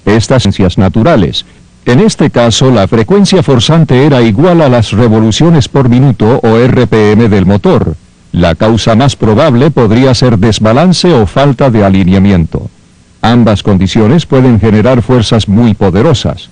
estas frecuencias naturales. En este caso, la frecuencia forzante era igual a las revoluciones por minuto o RPM del motor. La causa más probable podría ser desbalance o falta de alineamiento. Ambas condiciones pueden generar fuerzas muy poderosas.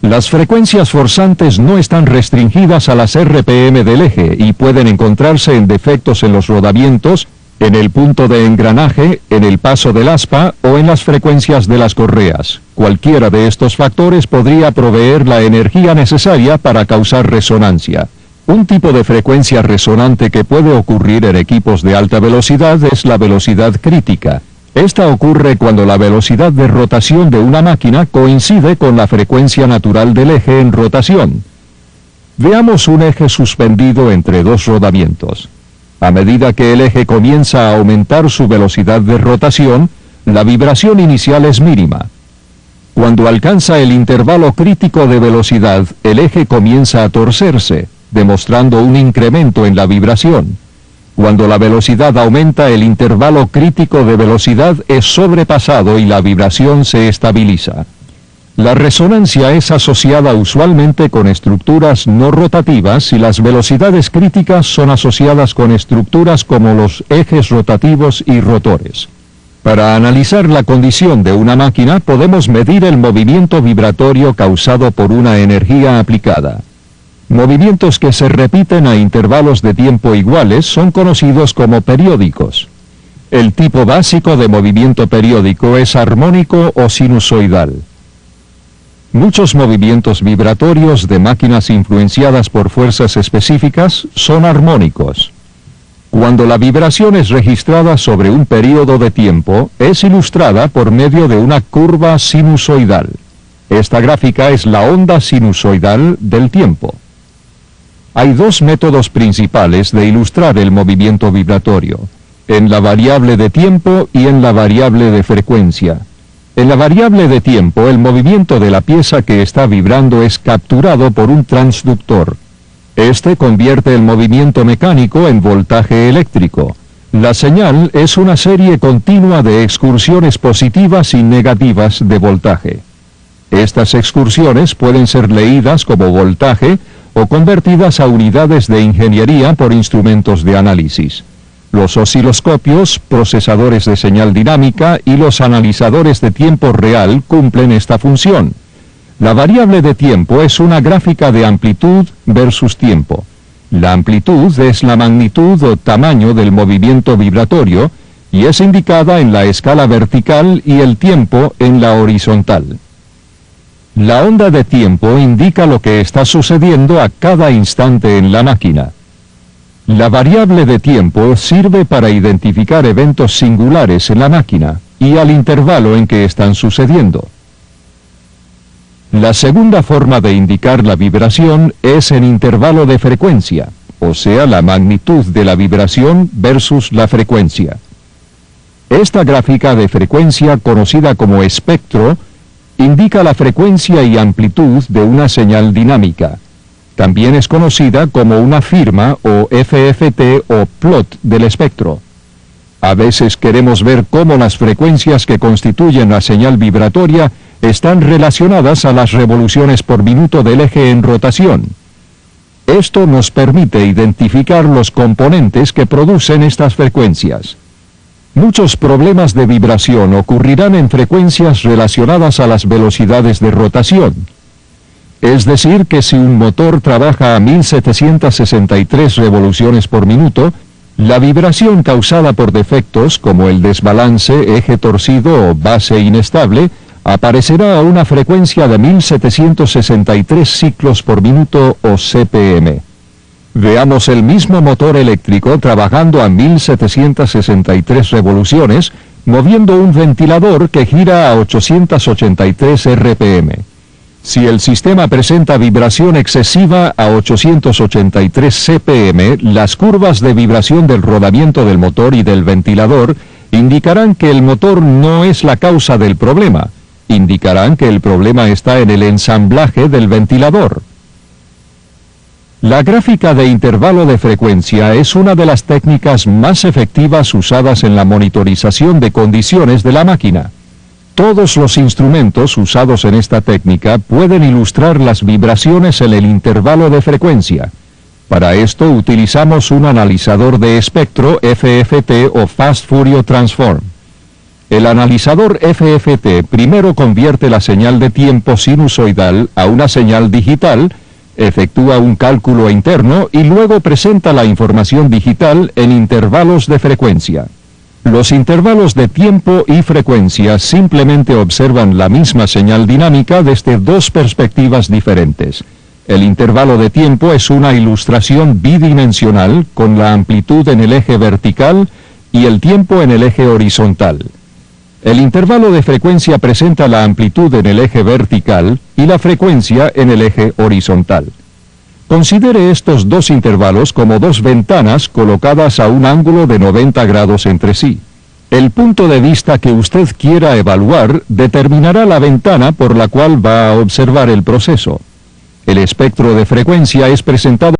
Las frecuencias forzantes no están restringidas a las RPM del eje y pueden encontrarse en defectos en los rodamientos, en el punto de engranaje, en el paso del aspa o en las frecuencias de las correas. Cualquiera de estos factores podría proveer la energía necesaria para causar resonancia. Un tipo de frecuencia resonante que puede ocurrir en equipos de alta velocidad es la velocidad crítica. Esta ocurre cuando la velocidad de rotación de una máquina coincide con la frecuencia natural del eje en rotación. Veamos un eje suspendido entre dos rodamientos. A medida que el eje comienza a aumentar su velocidad de rotación, la vibración inicial es mínima. Cuando alcanza el intervalo crítico de velocidad, el eje comienza a torcerse, demostrando un incremento en la vibración. Cuando la velocidad aumenta, el intervalo crítico de velocidad es sobrepasado y la vibración se estabiliza. La resonancia es asociada usualmente con estructuras no rotativas y las velocidades críticas son asociadas con estructuras como los ejes rotativos y rotores. Para analizar la condición de una máquina podemos medir el movimiento vibratorio causado por una energía aplicada. Movimientos que se repiten a intervalos de tiempo iguales son conocidos como periódicos. El tipo básico de movimiento periódico es armónico o sinusoidal. Muchos movimientos vibratorios de máquinas influenciadas por fuerzas específicas son armónicos. Cuando la vibración es registrada sobre un período de tiempo, es ilustrada por medio de una curva sinusoidal. Esta gráfica es la onda sinusoidal del tiempo. Hay dos métodos principales de ilustrar el movimiento vibratorio, en la variable de tiempo y en la variable de frecuencia. En la variable de tiempo, el movimiento de la pieza que está vibrando es capturado por un transductor. Este convierte el movimiento mecánico en voltaje eléctrico. La señal es una serie continua de excursiones positivas y negativas de voltaje. Estas excursiones pueden ser leídas como voltaje o convertidas a unidades de ingeniería por instrumentos de análisis. Los osciloscopios, procesadores de señal dinámica y los analizadores de tiempo real cumplen esta función. La variable de tiempo es una gráfica de amplitud versus tiempo. La amplitud es la magnitud o tamaño del movimiento vibratorio y es indicada en la escala vertical y el tiempo en la horizontal. La onda de tiempo indica lo que está sucediendo a cada instante en la máquina. La variable de tiempo sirve para identificar eventos singulares en la máquina y al intervalo en que están sucediendo. La segunda forma de indicar la vibración es en intervalo de frecuencia, o sea, la magnitud de la vibración versus la frecuencia. Esta gráfica de frecuencia, conocida como espectro, indica la frecuencia y amplitud de una señal dinámica. También es conocida como una firma o FFT o plot del espectro. A veces queremos ver cómo las frecuencias que constituyen la señal vibratoria están relacionadas a las revoluciones por minuto del eje en rotación. Esto nos permite identificar los componentes que producen estas frecuencias. Muchos problemas de vibración ocurrirán en frecuencias relacionadas a las velocidades de rotación. Es decir, que si un motor trabaja a 1763 revoluciones por minuto, la vibración causada por defectos como el desbalance, eje torcido o base inestable, aparecerá a una frecuencia de 1763 ciclos por minuto o CPM. Veamos el mismo motor eléctrico trabajando a 1763 revoluciones, moviendo un ventilador que gira a 883 RPM. Si el sistema presenta vibración excesiva a 883 CPM, las curvas de vibración del rodamiento del motor y del ventilador indicarán que el motor no es la causa del problema. Indicarán que el problema está en el ensamblaje del ventilador. La gráfica de intervalo de frecuencia es una de las técnicas más efectivas usadas en la monitorización de condiciones de la máquina. Todos los instrumentos usados en esta técnica pueden ilustrar las vibraciones en el intervalo de frecuencia. Para esto utilizamos un analizador de espectro FFT o Fast Fourier Transform. El analizador FFT primero convierte la señal de tiempo sinusoidal a una señal digital, efectúa un cálculo interno y luego presenta la información digital en intervalos de frecuencia. Los intervalos de tiempo y frecuencia simplemente observan la misma señal dinámica desde dos perspectivas diferentes. El intervalo de tiempo es una ilustración bidimensional con la amplitud en el eje vertical y el tiempo en el eje horizontal. El intervalo de frecuencia presenta la amplitud en el eje vertical y la frecuencia en el eje horizontal. Considere estos dos intervalos como dos ventanas colocadas a un ángulo de 90 grados entre sí. El punto de vista que usted quiera evaluar determinará la ventana por la cual va a observar el proceso. El espectro de frecuencia es presentado